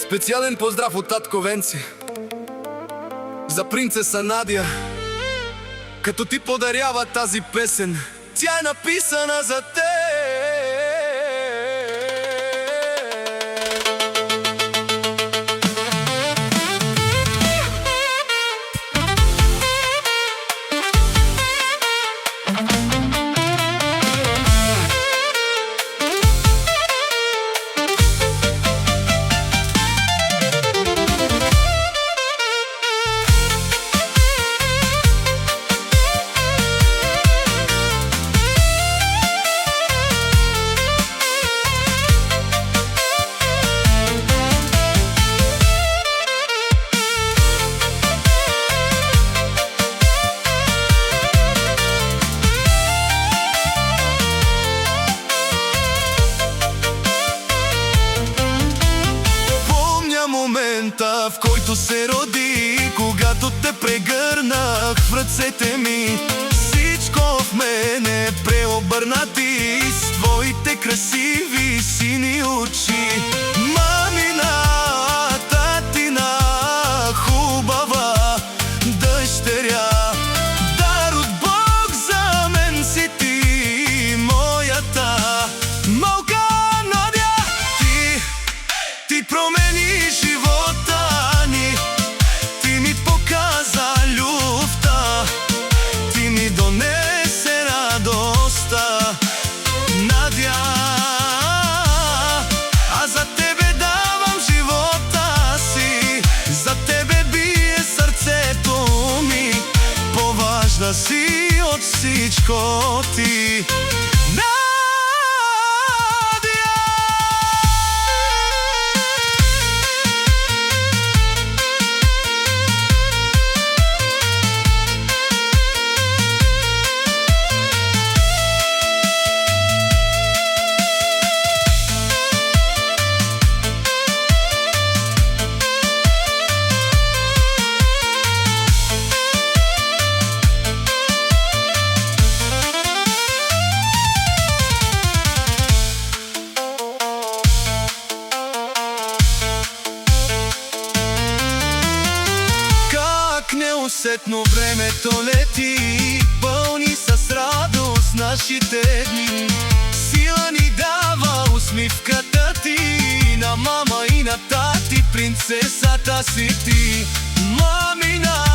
Специален поздрав от татко Венци за принцеса Надя, като ти подарява тази песен. Тя е написана за те. Момента, в който се роди, когато те прегърнах в ръцете ми, всичко в мене преобърна ти с твоите красиви сини очи. Мамина, татина, хубава дъщеря, дар от Бог за мен си ти, моята малка Надя. Ти промени живота ни, ти ми показа любовта, ти ми донесе радостта, Надя. А за тебе давам живота си, за тебе бие сърцето ми, по-важна си от всичко ти. Неусетно времето лети, пълни с радост нашите дни. Сила ни дава усмивката ти, на мама и на тати, принцесата си ти. Мамина,